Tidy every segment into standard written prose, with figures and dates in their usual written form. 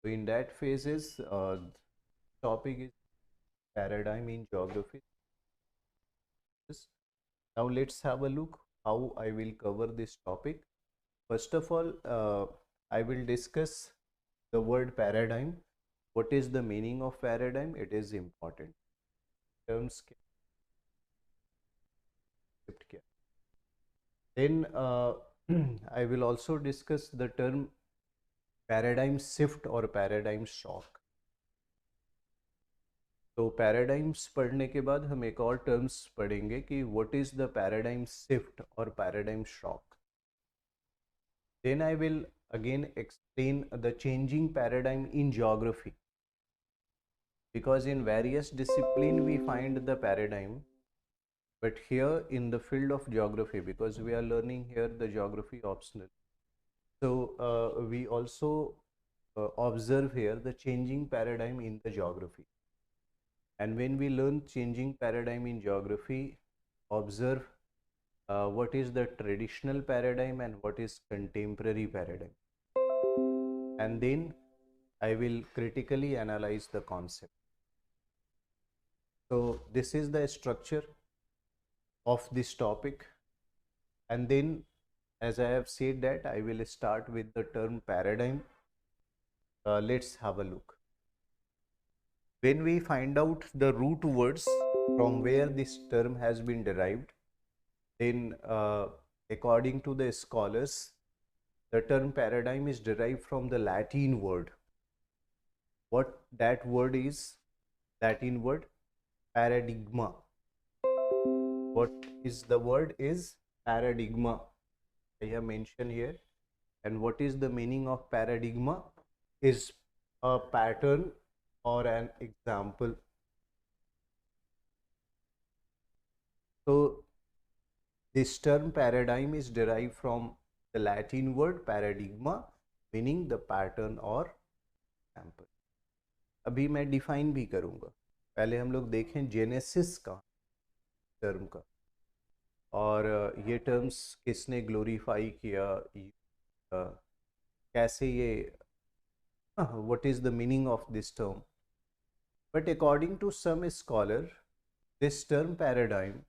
So in that phases, topic is paradigm in geography. Now let's have a look how I will cover this topic. First of all, I will discuss the word paradigm. What is the meaning of paradigm? It is important. Terms क्या. Then I will also discuss the term paradigm shift or paradigm shock. तो paradigms पढ़ने के बाद हम एक और terms पढ़ेंगे कि what is the paradigm shift और paradigm shock. Then I will again explain the changing paradigm in geography, because in various discipline we find the paradigm, but here in the field of geography, because we are learning here the geography optional, so we also observe here the changing paradigm in the geography. And when we learn changing paradigm in geography, observe what is the traditional paradigm and what is contemporary paradigm. And then I will critically analyze the concept. So this is the structure of this topic. And then, as I have said that, I will start with the term paradigm. Let's have a look. When we find out the root words from where this term has been derived, then according to the scholars, the term paradigm is derived from the Latin word. What that word is? Latin word paradigma. What is the word is paradigma? I have mentioned here. And what is the meaning of paradigma? Is a pattern or an example. So this term paradigm is derived from the Latin word paradigma, meaning the pattern or example. अभी मैं define भी करूंगा. पहले हम लोग देखें genesis का term का, और ये टर्म्स किसने ग्लोरीफाई किया, कैसे ये, what is the meaning of this term. But according to some scholar, this term paradigm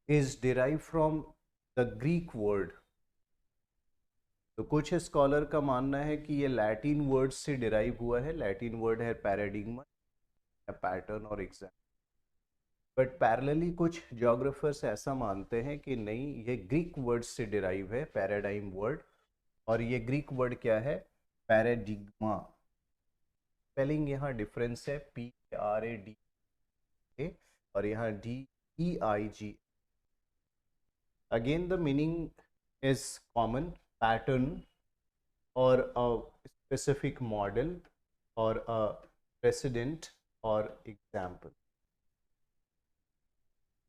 is derived from the Greek word. तो कुछ स्कॉलर का मानना है कि ये लैटिन वर्ड से डिराइव हुआ है. लैटिन वर्ड है पैराडिग्मा, पैटर्न और एग्जाम्पल. बट पैरेलली कुछ जोग्राफर्स ऐसा मानते हैं कि नहीं, ये ग्रीक वर्ड से डिराइव है पैराडाइम वर्ड. और ये ग्रीक वर्ड क्या है? पैराडिग्मा. स्पेलिंग यहाँ डिफरेंस है, PRAD और यहाँ DEIG. Again the meaning is common, pattern or a specific model or a precedent or example.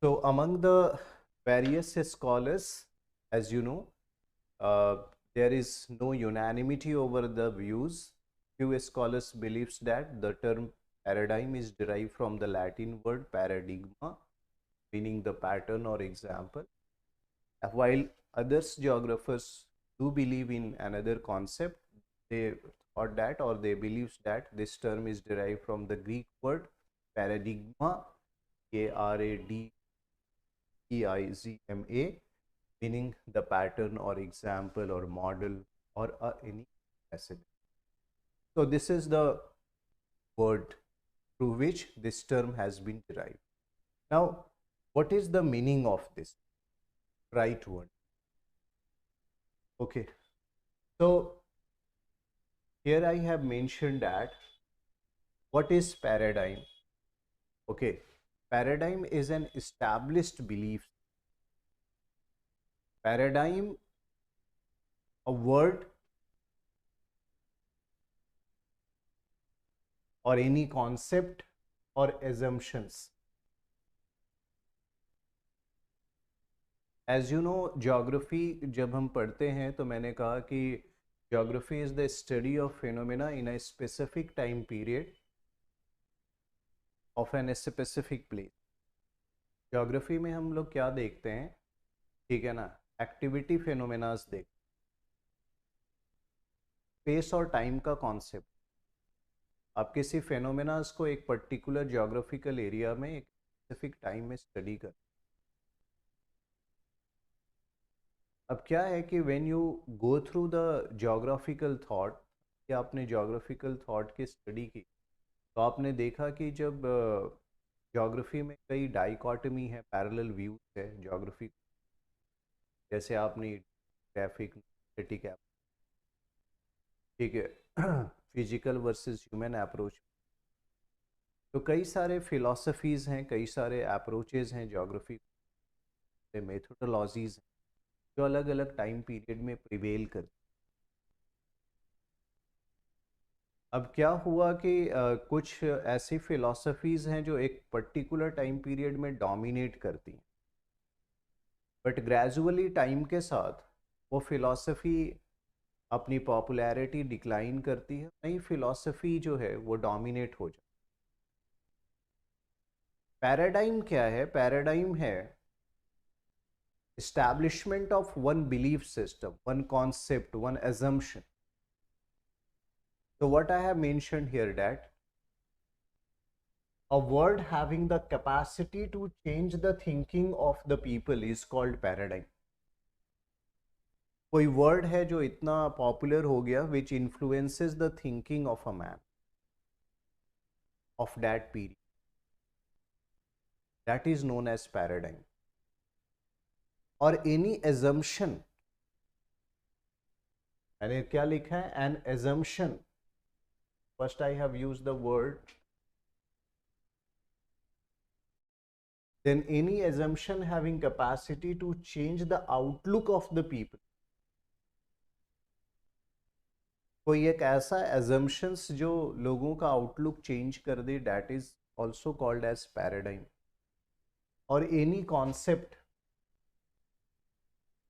So among the various scholars, as you know, there is no unanimity over the views. Few scholars believes that the term paradigm is derived from the Latin word paradigma, meaning the pattern or example, while others geographers do believe in another concept. They thought that, or they believe that this term is derived from the Greek word paradigma, KRADEIGMA, meaning the pattern or example or model or any precedent. So this is the word through which this term has been derived. Now, what is the meaning of this? Right word. Okay. So here I have mentioned that what is paradigm? Okay. Paradigm is an established belief. Paradigm, a word or any concept or assumptions. As you know, geography जब हम पढ़ते हैं तो मैंने कहा कि geography is the study of phenomena in a specific time period of an specific place. Geography में हम लोग क्या देखते हैं, ठीक है ना, एक्टिविटी फेनोमेनास देख, स्पेस और टाइम का कॉन्सेप्ट. आप किसी फेनोमेनास को एक पर्टिकुलर ज्योग्राफिकल एरिया में एक स्पेसिफिक टाइम में स्टडी कर। अब क्या है कि when you go through the geographical thought, कि आपने ज्योग्राफिकल थॉट की स्टडी की, तो आपने देखा कि जब ज्योग्राफी में कई डाइकॉटमी है, पैरेलल व्यूज है ज्योग्राफी, जैसे आपने ग्राफिक स्टैटिक, ठीक है, फिजिकल वर्सेस ह्यूमन अप्रोच, तो कई सारे फिलॉसफीज हैं, कई सारे अप्रोचेज हैं ज्योग्राफी के, मेथोडोलॉजीज हैं जो अलग अलग टाइम पीरियड में प्रिवेल करती। अब क्या हुआ कि कुछ ऐसी फिलॉसफीज हैं जो एक पर्टिकुलर टाइम पीरियड में डोमिनेट करती हैं, बट ग्रेजुअली टाइम के साथ वो फिलॉसफी अपनी पॉपुलैरिटी डिक्लाइन करती है, नई फिलॉसफी जो है वो डोमिनेट हो जाती है। पैराडाइम क्या है? पैराडाइम है establishment of one belief system, one concept, one assumption. So what I have mentioned here, that a word having the capacity to change the thinking of the people is called paradigm. कोई word है जो इतना popular हो गया which influences the thinking of a man of that period, that is known as paradigm. और any assumption, मैंने क्या लिखा है? an assumption. First I have used the word, then any assumption having capacity to change the outlook of the people. कोई एक ऐसा assumptions जो लोगों का आउटलुक चेंज कर दे, that is also called as paradigm. और any concept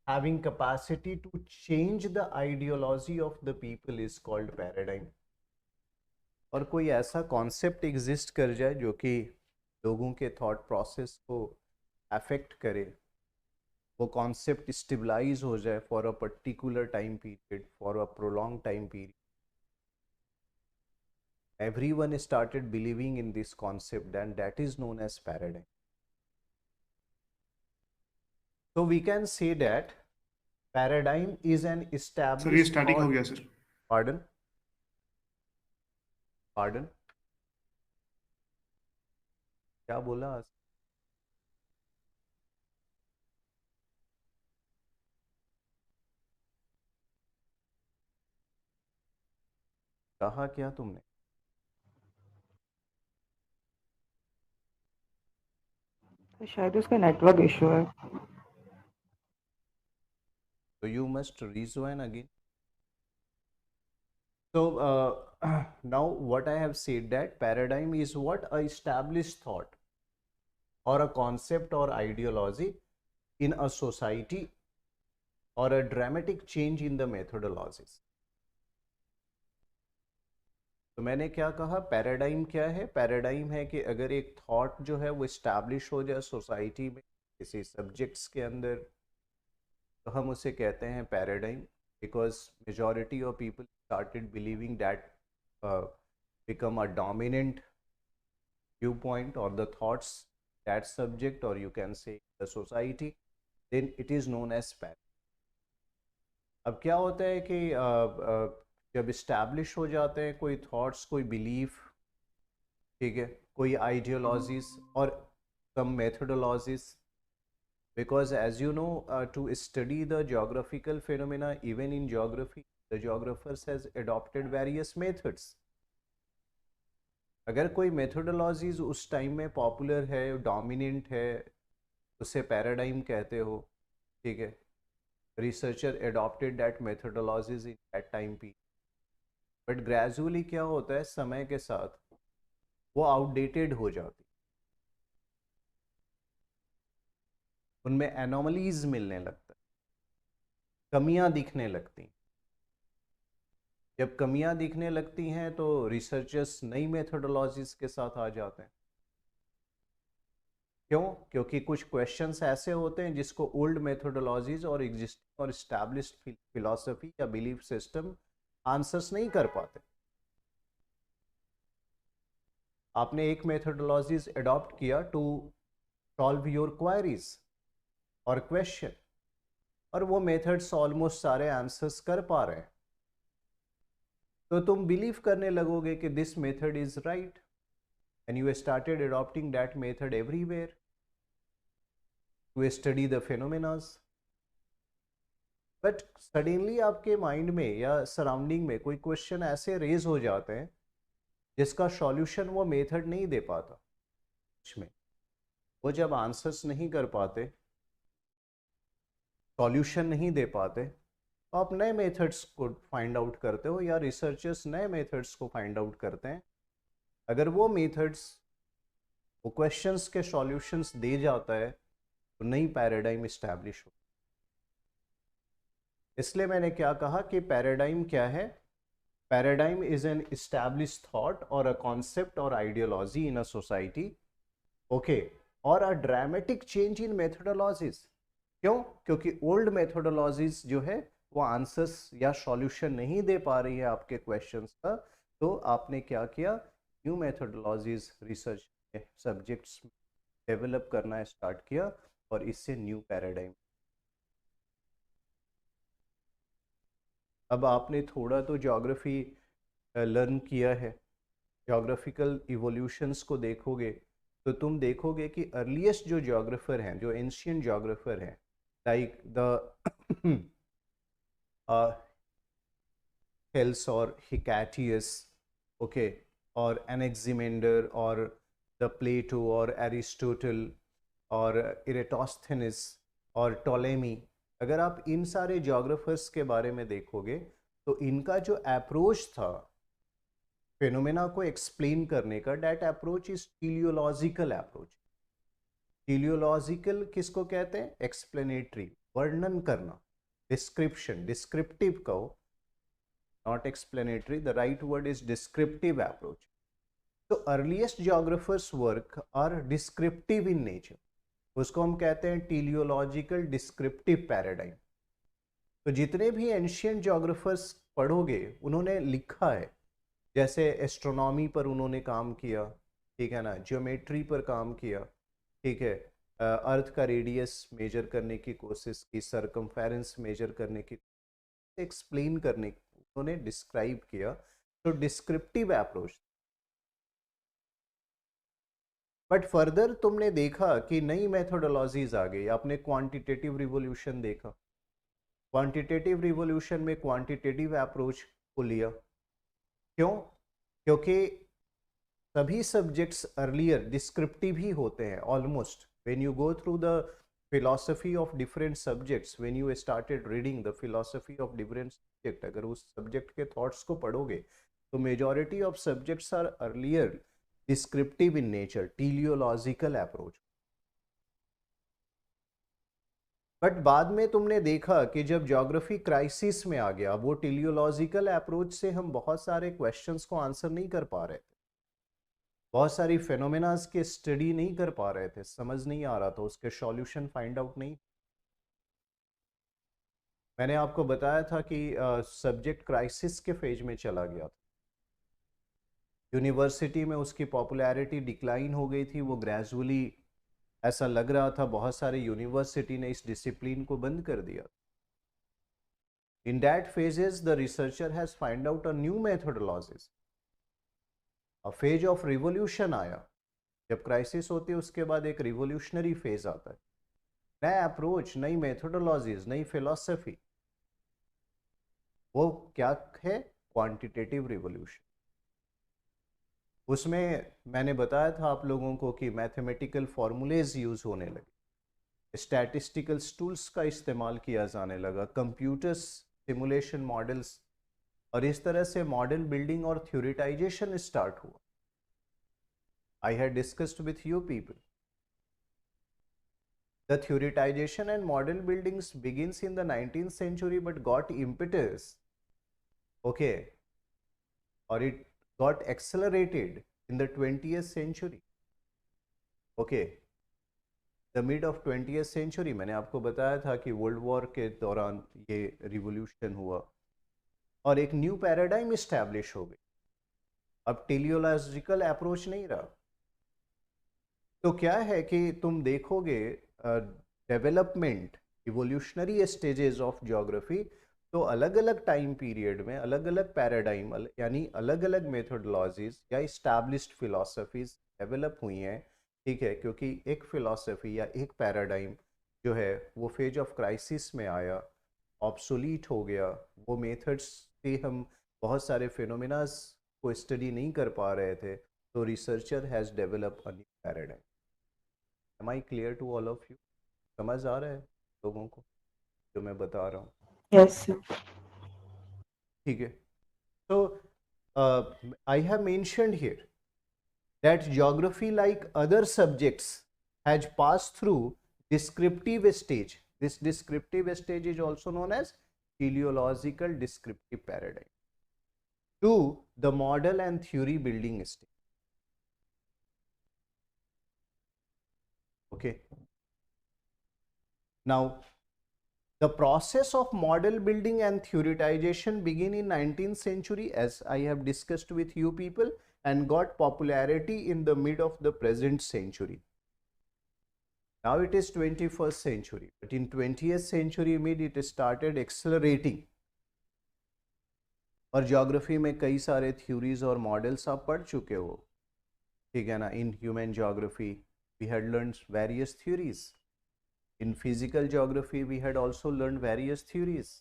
having capacity to change the ideology of the people is called paradigm. और कोई ऐसा कॉन्सेप्ट एग्जिस्ट कर जाए जो कि लोगों के थॉट प्रोसेस को अफेक्ट करे, वो कॉन्सेप्ट स्टेबलाइज हो जाए for a particular time period, for a prolong time period, everyone started believing in this concept, and that is known as paradigm. So we can say that paradigm is an sir ये established static हो thought. गया sir. Pardon? Pardon? क्या बोला? कहा क्या तुमने? तो शायद उसका नेटवर्क इशू है। So you must rejoin again. So now what I have said, that paradigm is what? A established thought or a concept or ideology in a society, or a dramatic change in the methodologies. तो मैंने क्या कहा? Paradigm क्या है? Paradigm है कि अगर एक थॉट जो है वो इस्टेब्लिश हो जाए सोसाइटी में, किसी सब्जेक्ट्स के अंदर, तो हम उसे कहते हैं paradigm, because majority of people started believing that become a dominant viewpoint or the thoughts, that subject, or you can say the society, then it is known as paradigm. अब क्या होता है कि जब इस्टेब्लिश हो जाते हैं कोई थॉट्स, कोई बिलीफ, ठीक है, कोई आइडियोलॉजीज और some methodologies, because as you know, to study the geographical phenomena, even in geography, the geographers has adopted various methods. अगर कोई मेथोडोलॉजीज उस टाइम में पॉपुलर है, डोमिनेंट है, उसे पैराडाइम कहते हो, ठीक है, researcher adopted that methodologies in that time period, but gradually क्या होता है, समय के साथ वो आउटडेटेड हो जाती, उनमें एनोमलीज मिलने लगता है, कमियां दिखने लगती। जब कमियां दिखने लगती हैं तो रिसर्चर्स नई मेथोडोलॉजीज के साथ आ जाते हैं। क्यों? क्योंकि कुछ क्वेश्चंस ऐसे होते हैं जिसको ओल्ड मेथोडोलॉजीज और एग्जिस्टिंग और एस्टैब्लिश्ड फिलॉसफी या बिलीफ सिस्टम आंसर्स नहीं कर पाते। आपने एक मेथोडोलॉजीज अडॉप्ट किया टू सॉल्व योर क्वायरीज और क्वेश्चन, और वो मेथड्स ऑलमोस्ट सारे आंसर्स कर पा रहे हैं, तो तुम बिलीव करने लगोगे कि this method is right and you started adopting that method everywhere to study the phenomenas. But suddenly आपके माइंड में या सराउंडिंग में कोई क्वेश्चन ऐसे रेज हो जाते हैं जिसका सॉल्यूशन वो मेथड नहीं दे पाता, उसमें वो जब आंसर्स नहीं कर पाते, सॉल्यूशन नहीं दे पाते, तो आप नए मेथड्स को फाइंड आउट करते हो या रिसर्चर्स नए मेथड्स को फाइंड आउट करते हैं। अगर वो मेथड्स वो क्वेश्चंस के सॉल्यूशंस दे जाता है तो नई पैराडाइम इस्टेब्लिश हो। इसलिए मैंने क्या कहा कि पैराडाइम क्या है? Paradigm is an established thought और अ कॉन्सेप्ट और ideology in a society, okay, और a dramatic change in methodologies. क्यों? क्योंकि ओल्ड मेथोडोलॉजीज जो है वो आंसर्स या सॉल्यूशन नहीं दे पा रही है आपके क्वेश्चंस का, तो आपने क्या किया? New methodologies research subjects develop करना स्टार्ट किया और इससे न्यू पैराडाइम। अब आपने थोड़ा तो ज्योग्राफी लर्न किया है, ज्योग्राफिकल इवोल्यूशंस को देखोगे तो तुम देखोगे कि अर्लीस्ट जो ज्योग्राफर हैं, जो एंशियंट ज्योग्राफर हैं, लाइक द हेल्स और हिकैटियस, ओके, और एनेक्सिमेंडर और द प्लेटो और एरिस्टोटल और इरेटोस्थेनिस और टोलेमी, अगर आप इन सारे ज्योग्राफर्स के बारे में देखोगे तो इनका जो अप्रोच था फेनोमेना को एक्सप्लेन करने का, that approach is teleological approach. Teleological किसको कहते हैं? एक्सप्लेनेटरी, वर्णन करना, डिस्क्रिप्शन, डिस्क्रिप्टिव कहो, not explanatory, the right word is descriptive approach. तो earliest geographers work are descriptive in nature, उसको हम कहते हैं टीलियोलॉजिकल डिस्क्रिप्टिव पैराडाइम। तो जितने भी एंशियंट ज्योग्राफर्स पढ़ोगे उन्होंने लिखा है, जैसे एस्ट्रोनॉमी पर उन्होंने काम किया, ठीक है ना, ज्योमेट्री पर काम किया, ठीक है, अर्थ का रेडियस मेजर करने की कोशिश की, सरकमफेरेंस मेजर करने की, एक्सप्लेन करने की उन्होंने डिस्क्राइब किया, तो डिस्क्रिप्टिव अप्रोच। बट फर्दर तुमने देखा कि नई मेथोडोलॉजीज आ गई, आपने क्वांटिटेटिव रिवोल्यूशन देखा, क्वांटिटेटिव रिवोल्यूशन में क्वांटिटेटिव अप्रोच को लिया। क्यों? क्योंकि सभी सब्जेक्ट्स अर्लियर डिस्क्रिप्टिव ही होते हैं almost. When you go through the philosophy of different subjects, when you started reading the philosophy of different subject, अगर उस सब्जेक्ट के थॉट्स को पढ़ोगे तो majority of subjects are earlier descriptive in nature, teleological approach. But बाद में तुमने देखा कि जब ज्योग्राफी क्राइसिस में आ गया, वो टीलियोलॉजिकल अप्रोच से हम बहुत सारे क्वेश्चंस को आंसर नहीं कर पा रहे थे, बहुत सारी फेनोमेनास के स्टडी नहीं कर पा रहे थे, समझ नहीं आ रहा था, उसके सॉल्यूशन फाइंड आउट नहीं। मैंने आपको बताया था कि सब्जेक्ट क्राइसिस के फेज में चला गया था, यूनिवर्सिटी में उसकी पॉपुलैरिटी डिक्लाइन हो गई थी, वो ग्रेजुअली ऐसा लग रहा था बहुत सारे यूनिवर्सिटी ने इस डिसिप्लिन को बंद कर दिया। In that phases the researcher has find out a new methodologies, a phase of revolution आया। जब क्राइसिस होती है उसके बाद एक रिवोल्यूशनरी फेज आता है, नया अप्रोच, नई मेथोडोलॉजीज, नई फिलॉसफी। वो क्या है? Quantitative revolution. उसमें मैंने बताया था आप लोगों को कि मैथमेटिकल फॉर्मूलेज यूज होने लगे, स्टैटिस्टिकल टूल्स का इस्तेमाल किया जाने लगा, कंप्यूटर्स, सिमुलेशन मॉडल्स, और इस तरह से मॉडल बिल्डिंग और थ्योरिटाइजेशन स्टार्ट हुआ। I had discussed with you people. The theoretization and model buildings begins in the 19th century but got impetus, okay, or it got accelerated in the 20th century, okay. The mid of 20th century, मैंने आपको बताया था कि world war के दौरान ये revolution हुआ और एक न्यू पैराडाइम इस्टेब्लिश हो गई। अब टेलियोलॉजिकल अप्रोच नहीं रहा। तो क्या है कि तुम देखोगे development, evolutionary stages of geography, तो अलग अलग टाइम पीरियड में अलग अलग पैराडाइम यानी अलग अलग मेथोडोलॉजीज या इस्टेब्लिश्ड फिलॉसफीज डेवलप हुई हैं। ठीक है, क्योंकि एक फिलॉसफी या एक पैराडाइम जो है वो फेज ऑफ क्राइसिस में आया, ऑब्सोलीट हो गया, वो मेथड्स से हम बहुत सारे फिनोमिनास को स्टडी नहीं कर पा रहे थे, तो researcher has develop a new paradigm. Am I clear to all of you? समझ आ रहा है लोगों को जो मैं बता रहा हूँ? Yes, sir. ठीक है। तो I have mentioned here that geography, like other subjects, has passed through descriptive stage. This descriptive stage is also known as teleological descriptive paradigm to the model and theory building stage. Okay. Now, the process of model building and theoretization began in 19th century, as I have discussed with you people, and got popularity in the mid of the present century. Now it is 21st century, but in 20th century mid it started accelerating. और geography में कई सारे theories और models आप पढ़ चुके हो, ठीक है ना। In human geography we had learn various theories, in physical geography we had also learn various theories.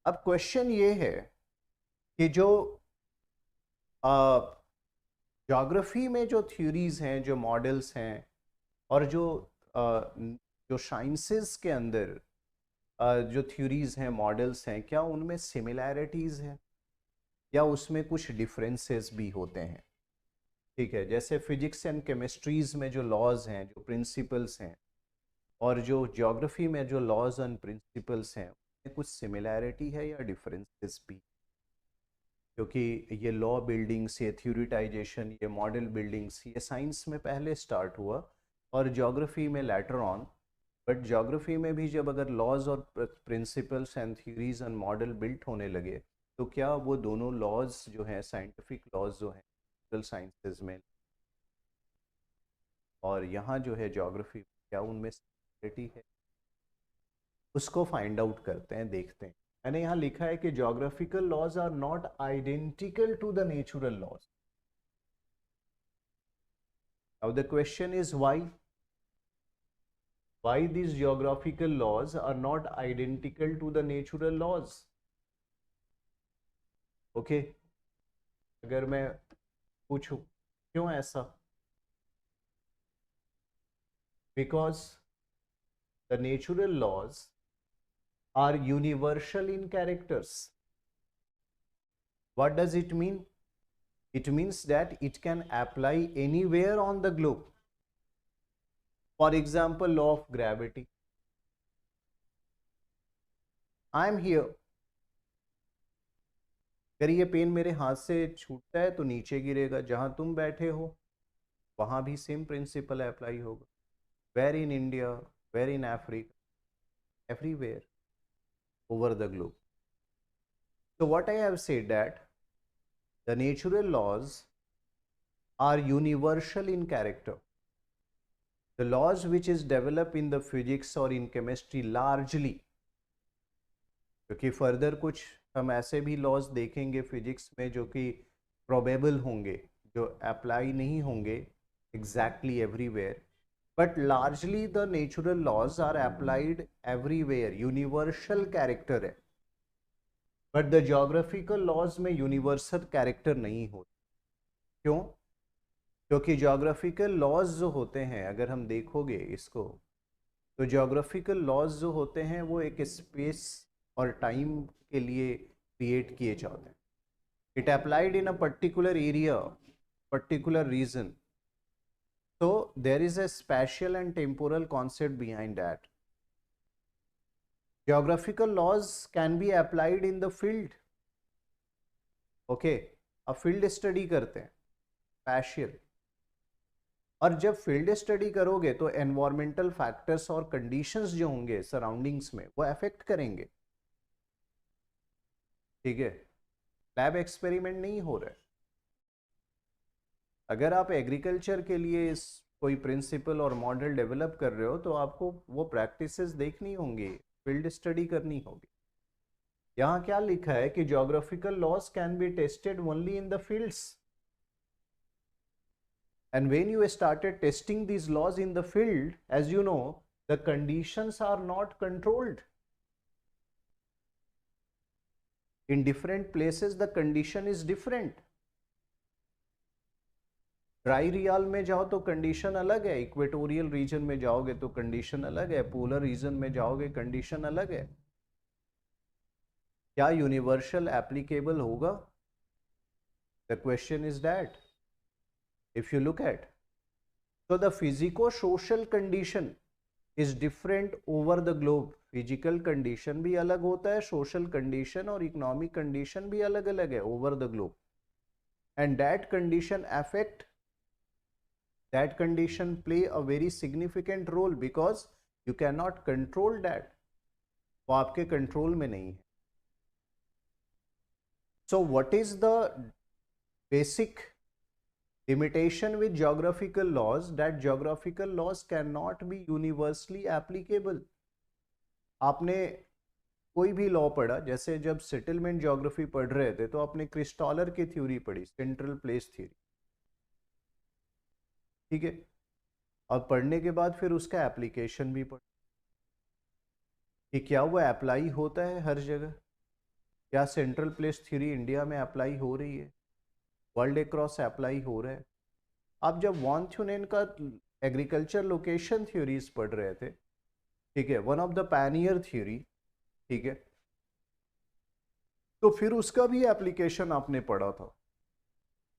अब क्वेश्चन ये है कि जो ज्योग्राफी में जो थ्योरीज हैं, जो मॉडल्स हैं, और जो साइंसेस के अंदर जो थ्योरीज हैं, मॉडल्स हैं, क्या उनमें सिमिलैरिटीज हैं या उसमें कुछ डिफरेंसेस भी होते हैं? ठीक है, जैसे फिजिक्स एंड केमिस्ट्रीज में जो लॉज हैं, जो प्रिंसिपल्स हैं, और जो ज्योग्राफी में जो लॉज एंड प्रिंसिपल्स हैं, उनमें कुछ सिमिलैरिटी है या डिफरेंसेस भी? क्योंकि ये लॉ बिल्डिंग्स, ये थ्योरिटाइजेशन, ये मॉडल बिल्डिंग्स, ये साइंस में पहले स्टार्ट हुआ और ज्योग्राफी में लेटर ऑन। बट ज्योग्राफी में भी जब अगर लॉज और principles and theories and model built होने लगे, तो क्या वो दोनों लॉज जो हैं, साइंटिफिक लॉज जो हैं सोशल साइंसेज में और यहाँ जो है ज्योग्राफी, क्या उनमें सिमिलरिटी है? उसको फाइंड आउट करते हैं, देखते हैं। मैंने यहाँ लिखा है कि geographical laws are not identical to the natural laws. Now the question is why these geographical laws are not identical to the natural laws? Okay, अगर मैं पूछूं क्यों ऐसा? Because the natural laws are universal in characters. What does it mean? It means that it can apply anywhere on the globe. For example, law of gravity. I am here. अगर ये pen मेरे हाथ से छूटता है तो नीचे गिरेगा, जहां तुम बैठे हो वहां भी सेम प्रिंसिपल अप्लाई होगा। Where in India, where in Africa, everywhere over the globe. So what I have said that the natural laws are universal in character. The laws which is developed in the physics or in chemistry largely, क्योंकि further कुछ हम ऐसे भी laws देखेंगे physics में जो कि probable होंगे, जो अप्लाई नहीं होंगे exactly everywhere, but largely the natural laws are applied everywhere, universal character है। बट द ज्योग्राफिकल लॉज में यूनिवर्सल कैरेक्टर नहीं होता। क्यों? क्योंकि ज्योग्राफिकल लॉज जो होते हैं, अगर हम देखोगे इसको, तो ज्योग्राफिकल लॉज जो होते हैं वो एक स्पेस और टाइम के लिए क्रिएट किए जाते हैं। It applied in a particular area, particular region, so there is a spatial and temporal concept behind that. Geographical laws can be applied in the field. Okay, अब फील्ड स्टडी करते हैं स्पैशियल, और जब फील्ड स्टडी करोगे तो environmental factors और conditions जो होंगे सराउंडिंग्स में वो अफेक्ट करेंगे। ठीक है, लैब एक्सपेरिमेंट नहीं हो रहा है। अगर आप एग्रीकल्चर के लिए इस कोई प्रिंसिपल और मॉडल डेवलप कर रहे हो तो आपको वो प्रैक्टिसेस देखनी होंगी, फील्ड स्टडी करनी होगी। यहाँ क्या लिखा है कि geographical laws can be tested only in the fields, and when you started testing these laws in the field, as you know, the conditions are not controlled. In different places the condition is different. Dry रियाल में जाओ तो condition अलग है, equatorial region में जाओगे तो condition अलग है, पोलर रीजन में जाओगे कंडीशन अलग है। क्या यूनिवर्सल एप्लीकेबल होगा? The question is that. if you look at, so the physico-social condition is different over the globe. Physical condition भी अलग होता है, सोशल कंडीशन और इकोनॉमिक कंडीशन भी अलग अलग है over the globe, and that condition affect, that condition play a very significant role because you cannot control that, वो आपके कंट्रोल में नहीं है। so what is the basic limitation with geographical laws? That geographical laws cannot be universally applicable. आपने कोई भी law पढ़ा, जैसे जब सेटलमेंट ज्योग्राफी पढ़ रहे थे तो आपने क्रिस्टॉलर की थ्योरी पढ़ी, सेंट्रल प्लेस थ्योरी, ठीक है, और पढ़ने के बाद फिर उसका एप्लीकेशन भी पढ़ कि क्या वो अप्लाई होता है हर जगह, क्या सेंट्रल प्लेस थ्योरी इंडिया में अप्लाई हो रही है, वर्ल्ड अक्रॉस अप्लाई हो रहा है। आप जब वॉन थ्यूनेन का एग्रीकल्चर लोकेशन थ्योरीज पढ़ रहे थे, ठीक है, one of the pannier theory, ठीक है, तो फिर उसका भी एप्लीकेशन आपने पढ़ा था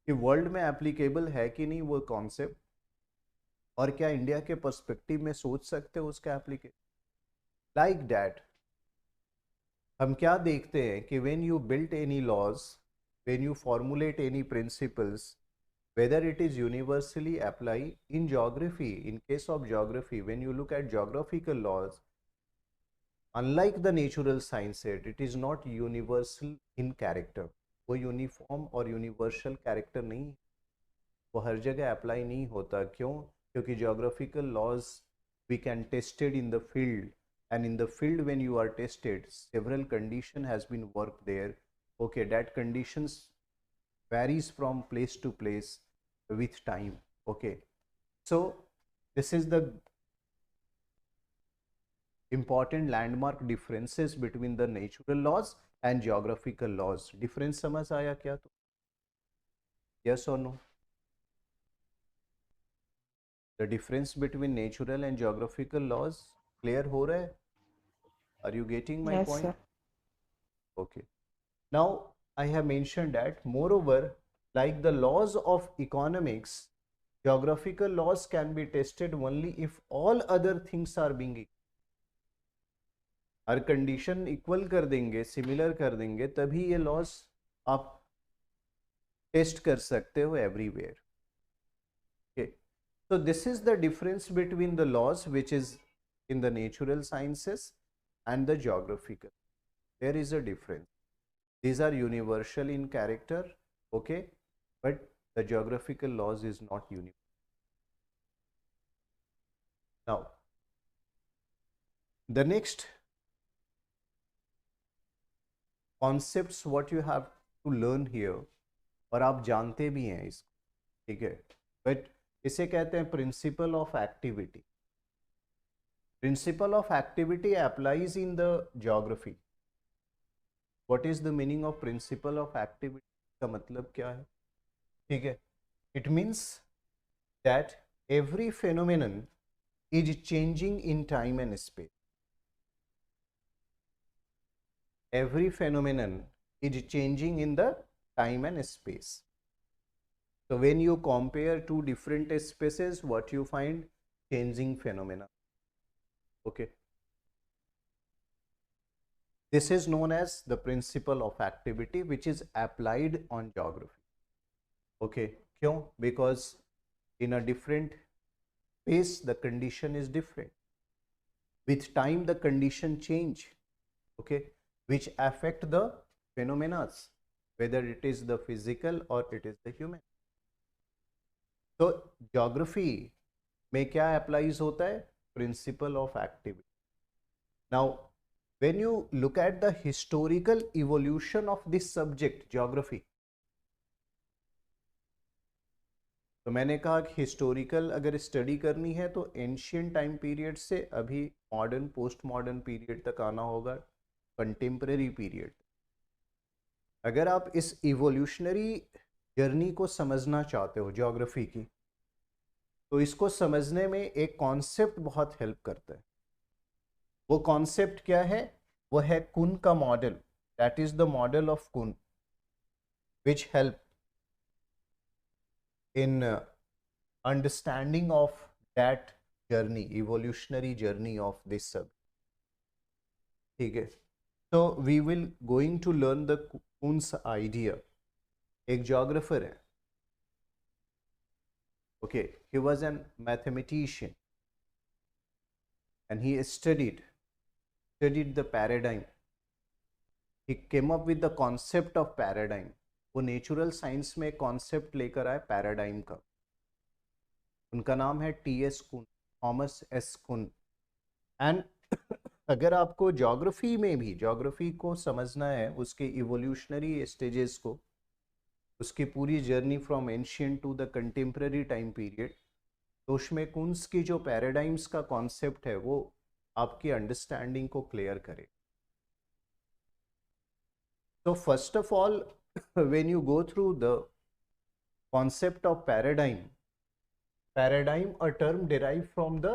कि वर्ल्ड में एप्लीकेबल है कि नहीं वो कॉन्सेप्ट, और क्या इंडिया के पर्सपेक्टिव में सोच सकते हो उसका एप्लीकेशन। लाइक दैट हम क्या देखते हैं कि when you built any laws, when you formulate any principles, whether it is universally apply in geography, in case of geography, when you look at geographical laws, unlike the natural science set, it is not universal in character, वो uniform और universal character नहीं, वो हर जगह apply नहीं होता। क्यों? क्योंकि geographical laws we can tested in the field, and in the field when you are tested several condition has been worked there, okay, that conditions varies from place to place with time, okay. So this is the important landmark differences between the natural laws and geographical laws. difference समझ आया क्या? तो yes or no? the difference between natural and geographical laws clear हो रहा है? are you getting my Yes, point? sir. okay, now I have mentioned that moreover, like the laws of economics, geographical laws can be tested only if all other things are being equal. Her condition equal कर देंगे, similar कर देंगे, तभी ये laws आप test कर सकते हो everywhere, okay. so this is the difference between the laws which is in the natural sciences and the geographical. there is a difference. These are universal in character, okay, but the geographical laws is not universal. Now the next concepts what you have to learn here, और आप जानते भी हैं इसको, ठीक है, but इसे कहते हैं principle of activity. Principle of activity applies in the geography. What is the meaning of principle of activity? का मतलब क्या है? ठीक है, it means that every phenomenon is changing in time and space. every phenomenon is changing in the time and space. So when you compare two different spaces, what you find? Changing phenomena, okay. This is known as the principle of activity which is applied on geography, okay. क्यों? Because in a different space the condition is different, with time the condition change, okay, which affect the phenomena. whether it is the physical or it is the human. तो geography में क्या applies होता है? Principle of activity. Now when you look at the historical evolution of this subject geography, तो मैंने कहा कि historical अगर स्टडी करनी है तो एंशियंट टाइम पीरियड से अभी मॉडर्न पोस्ट मॉडर्न पीरियड तक आना होगा, कंटेम्पररी पीरियड. अगर आप इस इवोल्यूशनरी जर्नी को समझना चाहते हो ज्योग्राफी की, तो इसको समझने में एक कॉन्सेप्ट बहुत हेल्प करता है. वो कॉन्सेप्ट क्या है? वो है कुन का model. That is the model of Kuhn which help in understanding of that journey, evolutionary journey of this subject. ठीक है, so we will going to learn the Kuhn's idea. एक geographer है, okay, he was a mathematician and he studied the paradigm. He came up with the concept of paradigm. वो natural science में concept लेकर आए paradigm का. उनका नाम है टी.एस. कुन, थॉमस एस कुन. एंड अगर आपको ज्योग्राफी में भी ज्योग्राफी को समझना है, उसके इवोल्यूशनरी स्टेजेस को, उसकी पूरी journey from ancient to the contemporary time period, तो उसमें कुन्स की जो पैराडाइम्स का कॉन्सेप्ट है वो आपकी अंडरस्टैंडिंग को क्लियर करे. तो first of all, when you go through the concept of paradigm, a term derived from the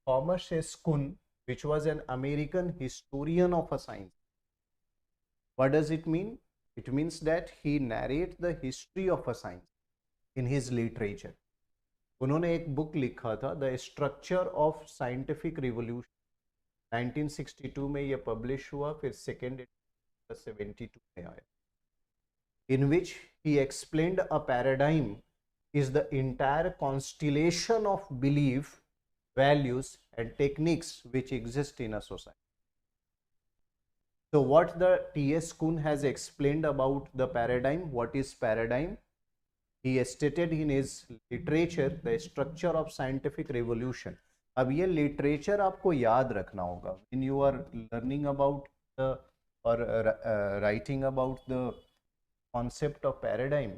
Thomas S. Kuhn, which was an American historian of a science. What does it mean? It means that he narrates the history of a science in his literature. उन्होंने एक book लिखा था, the structure of scientific revolution. 1962 में यह publish हुआ, फिर second 72 में आया. In which he explained a paradigm is the entire constellation of belief, values and techniques which exist in a society. So what the T.S. Kuhn has explained about the paradigm, what is paradigm? He stated in his literature the structure of scientific revolution. अब ये literature आपको याद रखना होगा when you are learning about the or writing about the concept of paradigm.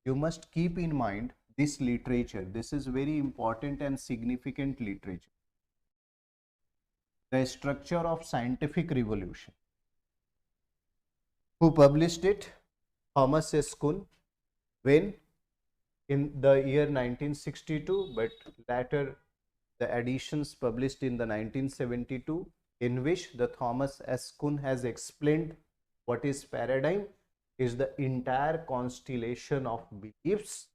You must keep in mind this literature. This is very important and significant literature. The structure of scientific revolution. Who published it? Thomas S. Kuhn. When? In the year 1962, but later the editions published in the 1972, in which the Thomas S. Kuhn has explained what is paradigm is the entire constellation of beliefs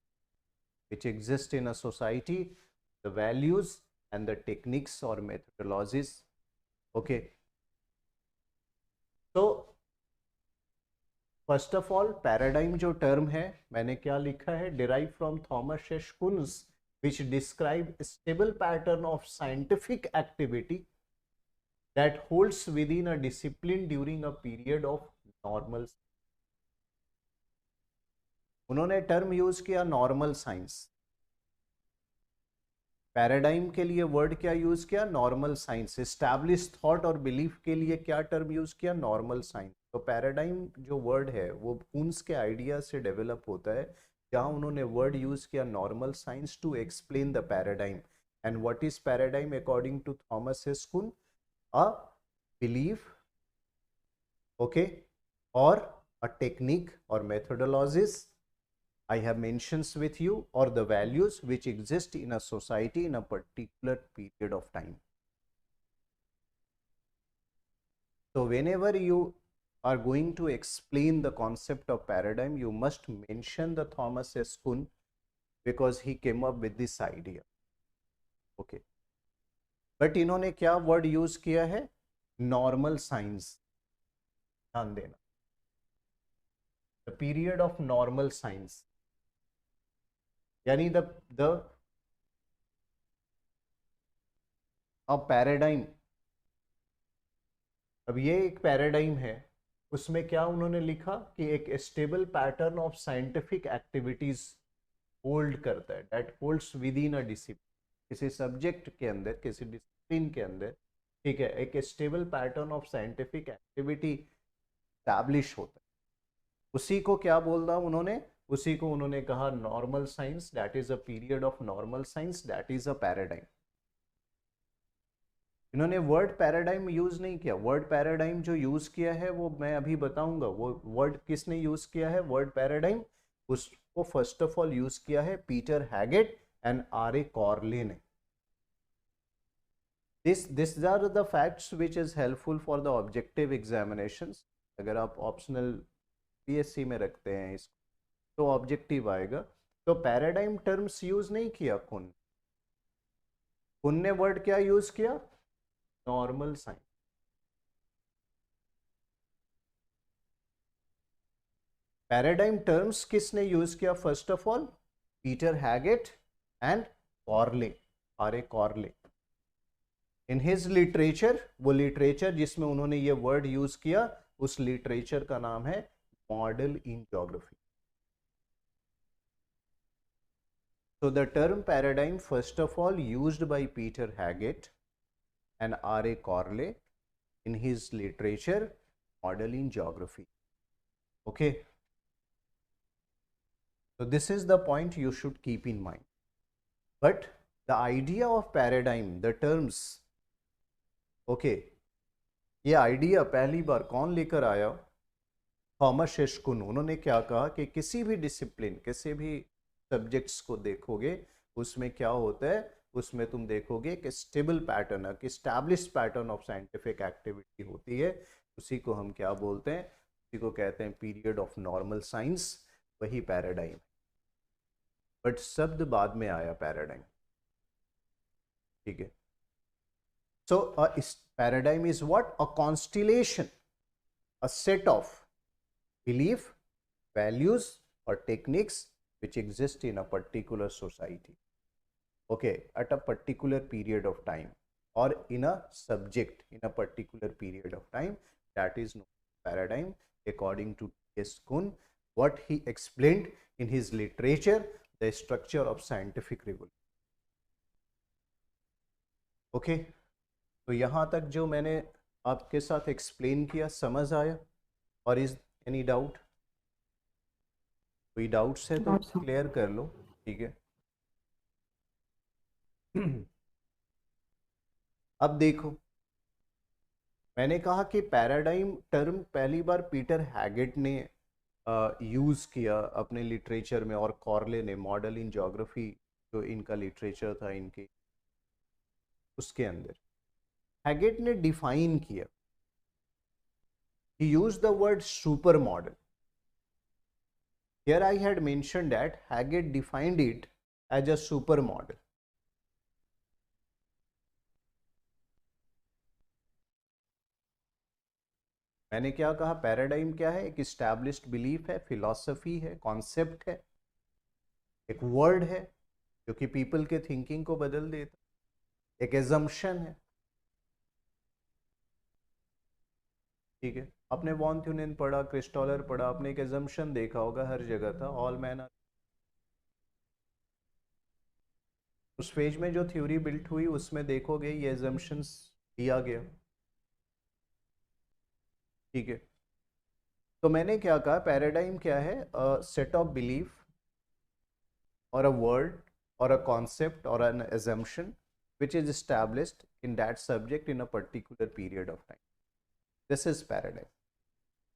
which exist in a society, the values and the techniques or methodologies. Okay, so first of all, paradigm जो term है, मैंने क्या लिखा है? Derived from Thomas S. Kuhn, which describe a stable pattern of scientific activity that holds within a discipline during a period of normal. उन्होंने term use किया normal science. Paradigm के लिए वर्ड क्या यूज किया? Normal science. एस्टैब्लिश थॉट और belief के लिए क्या टर्म यूज किया? Normal science. तो पैराडाइम जो वर्ड है वो कुन्स के आइडिया से डेवलप होता है, जहां उन्होंने वर्ड यूज किया normal science to explain the paradigm. And what is paradigm according to Thomas S Kuhn? A belief, okay, और अ टेक्निक और methodologies I have mentions with you, or the values which exist in a society in a particular period of time. So whenever you are going to explain the concept of paradigm, you must mention the Thomas S. Kuhn because he came up with this idea. Okay. But इन्होंने क्या word use किया है? Normal science. ध्यान देना. The period of normal science. यानी the a paradigm. अब ये एक पैराडाइम है, उसमें क्या उन्होंने लिखा कि एक stable pattern of scientific activities hold करता है, that holds with in a discipline, किसी सब्जेक्ट के अंदर, किसी डिसिप्लिन के अंदर, ठीक है, एक stable pattern of scientific activity establish होता है। उसी को क्या बोलता उन्होंने, उसी को उन्होंने कहा normal science, that is a period of normal science, that is a paradigm. इन्होंने वर्ड पैराडाइम यूज नहीं किया, वर्ड पैराडाइम जो यूज किया है वो मैं अभी बताऊंगा, वो वर्ड किसने यूज किया है वर्ड पैराडाइम, उसको फर्स्ट ऑफ ऑल यूज किया है Peter Haggett and R A Chorley ने। This are the facts which is helpful for the objective examinations. अगर आप ऑप्शनल पीएससी में रखते हैं इसको तो ऑब्जेक्टिव आएगा। तो पैराडाइम टर्म्स यूज नहीं किया कुन ने वर्ड क्या यूज किया, नॉर्मल साइंस। पैराडाइम टर्म्स किसने यूज किया, first of all Peter Haggett and Chorley, R A Chorley. In his literature, वो लिटरेचर जिसमें उन्होंने ये वर्ड यूज किया, उस लिटरेचर का नाम है model in geography. So the term paradigm first of all used by Peter Haggett and R.A. Corley in his literature Model in Geography. Okay. So this is the point you should keep in mind. But the idea of paradigm, the terms, okay, ये idea पहली बार कौन लेकर आया, Thomas एशकुन। उन्होंने क्या कहा कि किसी भी डिसिप्लिन, किसी भी सब्जेक्ट्स को देखोगे उसमें क्या होता है, उसमें तुम देखोगे कि स्टेबल पैटर्न, एक established pattern of scientific activity होती है। उसी को हम क्या बोलते हैं, उसी को कहते हैं पीरियड ऑफ नॉर्मल साइंस, वही पैराडाइम। बट शब्द बाद में आया पैराडाइम, ठीक है। So paradigm is what, a constellation, a set of belief, values or techniques which exist in a particular society, okay, at a particular period of time or in a subject in a particular period of time, that is known as paradigm according to T.S. Kuhn, what he explained in his literature, the structure of scientific revolution. okay, तो यहाँ तक जो मैंने आपके साथ explain किया समझ आया, और इज एनी डाउट, कोई डाउट्स है तो क्लियर कर लो, ठीक है। अब देखो, मैंने कहा कि पैराडाइम टर्म पहली बार पीटर हैगेट ने यूज किया अपने लिटरेचर में, और कॉर्ले ने मॉडल इन ज्योग्राफी जो इनका लिटरेचर था इनके, उसके अंदर हैगेट ने डिफाइन किया, he used the word supermodel. Here I had mentioned that Haggett defined it as a supermodel. मैंने क्या कहा, पैराडाइम क्या है, एक इस्टेब्लिश्ड बिलीफ है, फिलॉसफी है, कॉन्सेप्ट है, एक वर्ड है जो कि पीपल के थिंकिंग को बदल देता, एक एजम्पशन है, ठीक है। आपने वॉन थ्यूनेन पढ़ा, क्रिस्टोलर पढ़ा, आपने एक एजम्पशन देखा होगा, हर जगह था, ऑल मैन आर। उस पेज में जो थ्योरी बिल्ट हुई उसमें देखोगे ये एजम्पशंस दिया गया, ठीक है। तो मैंने क्या कहा, पैराडाइम क्या है, सेट ऑफ बिलीफ और अ वर्ड और अ कॉन्सेप्ट और an assumption which is established in that subject in a particular period of time. This is paradigm.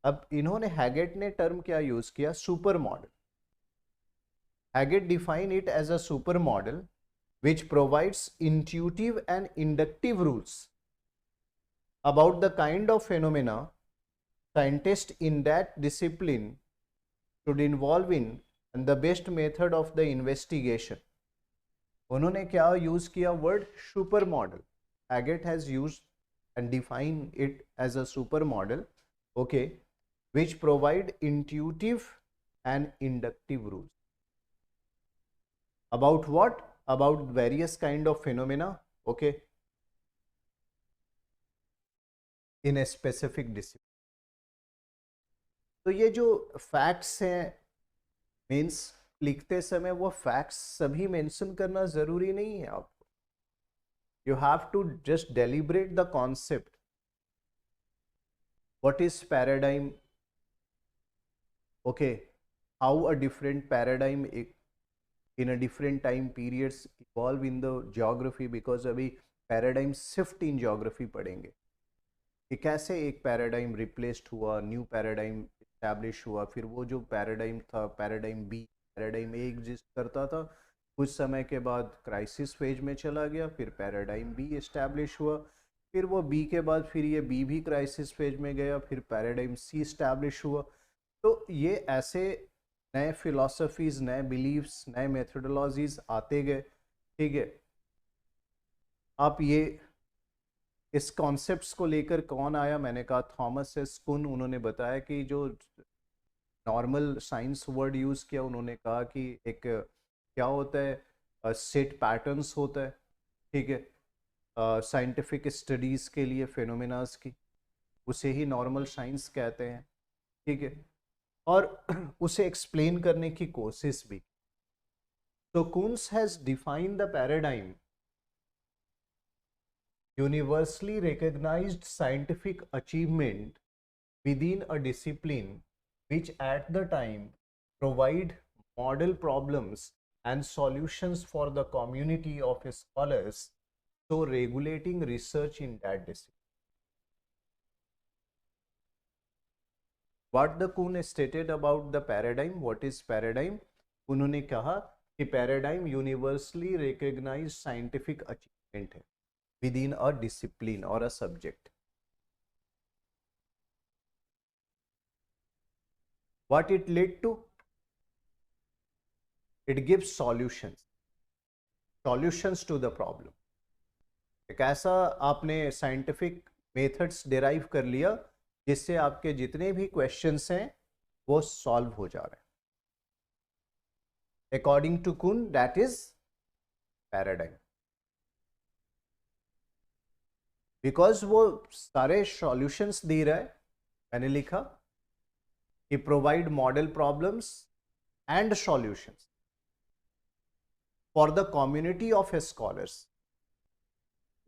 अब इन्होंने हैगेट ने टर्म क्या यूज किया, super model. Haggett define it as a super model which provides intuitive and inductive rules about the kind of phenomena scientists in that discipline should involve in and the best method of the investigation. उन्होंने क्या use किया, word super model. Haggett has used and define it as a super model, okay, which provide intuitive and inductive rules about what, about various kind of phenomena, okay, in a specific discipline. तो ये जो facts हैं, means लिखते समय वो facts सभी mention करना जरूरी नहीं है आपको. You have to just deliberate the concept. What is paradigm? Okay, how a different paradigm in a different time periods evolve in the geography, because अभी पैराडाइम शिफ्ट इन ज्योग्राफी पढ़ेंगे कि कैसे एक पैराडाइम रिप्लेस्ड हुआ, new paradigm establish हुआ, फिर वो जो पैराडाइम था, पैराडाइम ए एग्जिस्ट करता था, कुछ समय के बाद क्राइसिस फेज में चला गया, फिर पैराडाइम बी इस्टेब्लिश हुआ, फिर वो बी के बाद फिर ये बी भी क्राइसिस फेज में गया, फिर पैराडाइम सी इस्टेब्लिश हुआ. तो ये ऐसे नए फिलॉसफीज, नए बिलीव्स, नए मेथोडोलॉजीज आते गए. ठीक है, आप ये इस कॉन्सेप्ट्स को लेकर कौन आया? मैंने कहा थॉमस एस कुन. उन्होंने बताया कि जो नॉर्मल साइंस वर्ड यूज किया, उन्होंने कहा कि एक क्या होता है, सेट पैटर्न्स होता है. ठीक है, साइंटिफिक स्टडीज के लिए फिनोमेनास की, उसे ही नॉर्मल साइंस कहते हैं. ठीक है, और उसे एक्सप्लेन करने की कोशिश भी. तो Kuhn's has defined the paradigm universally recognized scientific achievement within a discipline which at the time provide model problems and solutions for the community of scholars, so regulating research in that discipline. What the Kuhn stated about the paradigm, what is paradigm? उन्होंने कहा कि paradigm universally recognised scientific achievement है within a discipline or a subject. What it led to? It gives solutions to the problem. एक ऐसा आपने scientific methods derive कर लिया जिससे आपके जितने भी क्वेश्चंस हैं वो सॉल्व हो जा रहे हैं. अकॉर्डिंग टू कुन, दैट इज पैराडाइम. बिकॉज वो सारे सॉल्यूशंस दे रहा है. मैंने लिखा कि provide model problems and solutions for the community of scholars.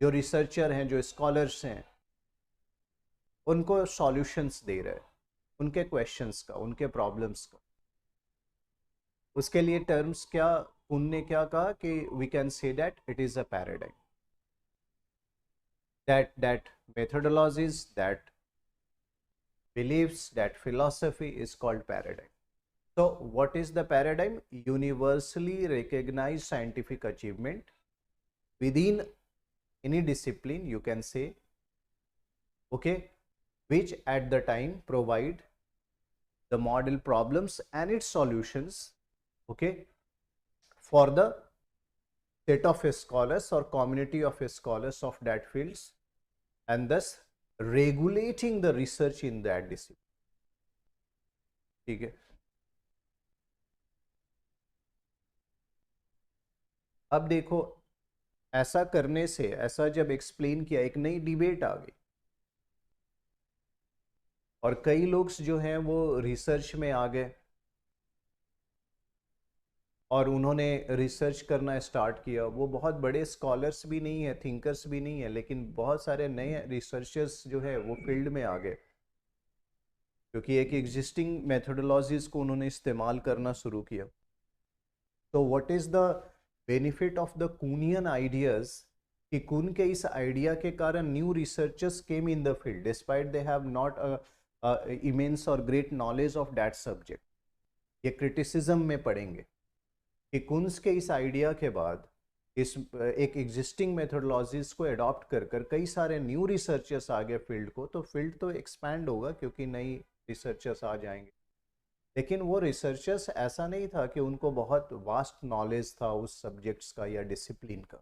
जो रिसर्चर हैं, जो स्कॉलर्स हैं, उनको सॉल्यूशंस दे रहे हैं उनके क्वेश्चंस का, उनके प्रॉब्लम्स का. उसके लिए टर्म्स क्या उनने क्या कहा कि we can say that it is a paradigm. that methodologies, that beliefs, that philosophy is called paradigm. So what is the paradigm? Universally recognized scientific achievement within any discipline, you can say, okay, which at the time provide the model problems and its solutions, okay, for the set of scholars or community of scholars of that fields, and thus regulating the research in that discipline. ठीक है, अब देखो, ऐसा करने से, ऐसा जब explain किया, एक नई डिबेट आ गई और कई लोग जो हैं वो रिसर्च में आ गए और उन्होंने रिसर्च करना स्टार्ट किया. वो बहुत बड़े स्कॉलर्स भी नहीं है, थिंकर्स भी नहीं है, लेकिन बहुत सारे नए रिसर्चर्स जो है वो फील्ड में आ गए क्योंकि एक एग्जिस्टिंग मेथोडोलॉजीज को उन्होंने इस्तेमाल करना शुरू किया. तो what is the benefit of the Kuhnian ideas? कि कून के इस आइडिया के कारण new researchers came in the field despite they have not immense और great knowledge of that subject. ये क्रिटिसिज्म में पढ़ेंगे कि कुन्स के इस आइडिया के बाद इस एक एग्जिस्टिंग मेथोडोलॉजीज को अडॉप्ट कर कई सारे न्यू रिसर्चर्स आ गए फील्ड को, तो फील्ड तो एक्सपैंड होगा क्योंकि नई रिसर्चर्स आ जाएंगे. लेकिन वो रिसर्चर्स ऐसा नहीं था कि उनको बहुत वास्ट नॉलेज था उस सब्जेक्ट्स का या डिसिप्लिन का.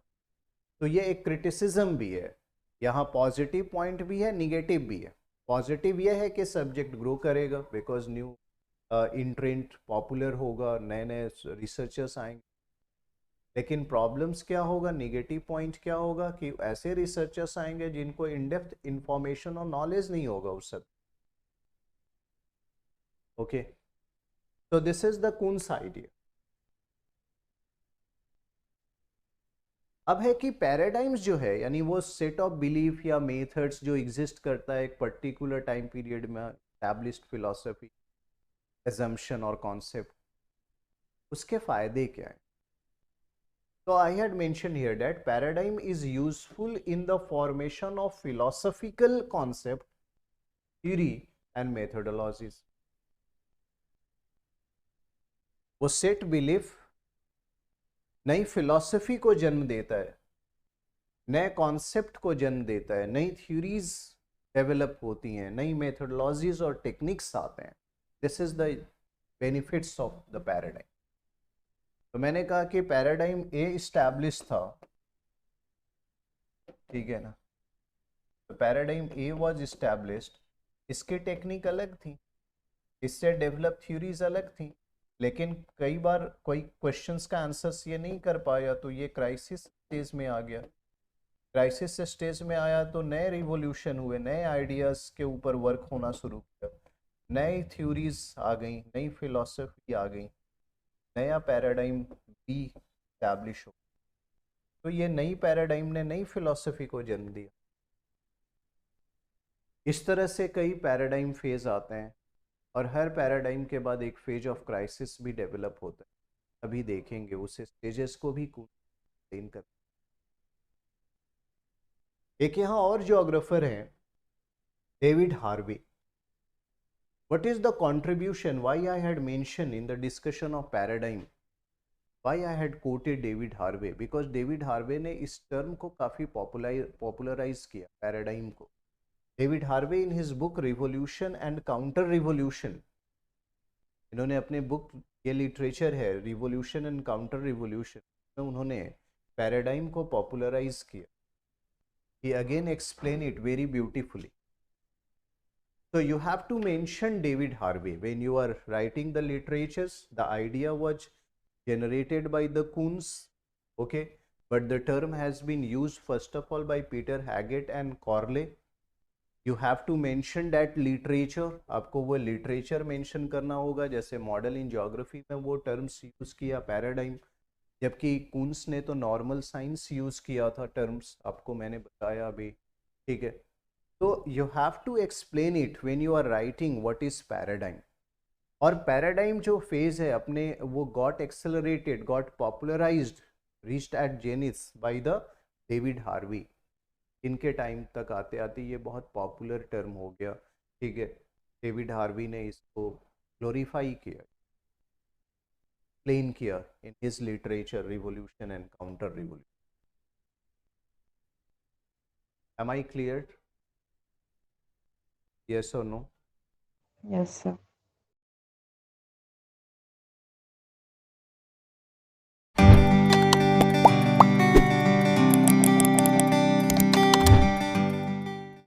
तो ये एक क्रिटिसिज्म भी है. यहाँ पॉजिटिव पॉइंट भी है, निगेटिव भी है. पॉजिटिव ये है कि सब्जेक्ट ग्रो करेगा बिकॉज न्यू इंट्रेंट पॉपुलर होगा, नए नए रिसर्चर्स आएंगे. लेकिन प्रॉब्लम्स क्या होगा, नेगेटिव पॉइंट क्या होगा कि ऐसे रिसर्चर्स आएंगे जिनको इन डेप्थ इंफॉर्मेशन और नॉलेज नहीं होगा उस सब. Okay, so this is the Kuhn's idea. अब है कि पैराडाइम्स जो है यानी वो सेट ऑफ बिलीफ या मेथड्स जो एग्जिस्ट करता है एक पर्टिकुलर टाइम पीरियड में एस्टैब्लिश्ड फिलॉसफी, एजम्पशन और कॉन्सेप्ट, उसके फायदे क्या है? तो I had mention here that paradigm is useful in the formation of philosophical concept, theory and methodologies. वो सेट बिलीफ नई फिलॉसफी को जन्म देता है, नए कॉन्सेप्ट को जन्म देता है, नई थ्योरीज डेवलप होती हैं, नई मेथोडोलॉजीज और टेक्निक्स आते हैं। This is the benefits of the paradigm. तो मैंने कहा कि पैराडाइम ए इस्टेब्लिश था, ठीक है ना, तो पैराडाइम ए वाज इस्टेब्लिश्ड, इसकी टेक्निक अलग थी, इससे डेवलप थ्योरीज अलग थी, लेकिन कई बार कोई क्वेश्चंस का आंसर्स ये नहीं कर पाया तो ये क्राइसिस स्टेज में आ गया। क्राइसिस स्टेज में आया तो नए रिवोल्यूशन हुए, नए आइडियाज़ के ऊपर वर्क होना शुरू किया, नई थ्योरीज आ गई, नई फिलॉसफी आ गई, नया पैराडाइम भी इस्टेब्लिश हो। तो ये नई पैराडाइम ने नई फिलॉसफी को जन्म दिया। इस तरह से कई पैराडाइम फेज आते हैं और हर पैराडाइम के बाद एक फेज ऑफ क्राइसिस भी डेवलप होता है। अभी देखेंगे उस स्टेजेस को भी एक्सप्लेन कर। एक यहाँ और ज्योग्राफर हैं, David Harvey. What is the contribution? Why I had mentioned in the discussion of paradigm? Why I had quoted David Harvey? Because David Harvey ने इस टर्म को काफ़ी पॉपुलराइज किया, पैराडाइम को। David Harvey in his book revolution and counter revolution, इन्होंने अपने book, ये literature है रिवोल्यूशन एंड काउंटर रिवोल्यूशन में, उन्होंने पैराडाइम को पॉपुलराइज किया। He again explain it very beautifully. So you have to mention David Harvey when you are writing the literatures. The idea was generated by the Kuhn's, okay, but the term has been used first of all by Peter Haggett and Corley. You have to mention that literature. आपको वो literature mention करना होगा, जैसे model in geography में वो terms use किया paradigm, जबकि कुन्स ने तो नॉर्मल साइंस यूज किया था टर्म्स, आपको मैंने बताया अभी, ठीक है। तो you have to explain it when you are writing what is paradigm. और पैराडाइम जो फेज है अपने, वो got accelerated, got popularised, reached at zenith by the David Harvey. इनके टाइम तक आते आते ये बहुत पॉपुलर टर्म हो गया, ठीक है। डेविड हार्वी ने इसको ग्लोरीफाई किया, एक्सप्लेन किया in his literature revolution and counter revolution. Am I clear? Yes or no? Yes, sir.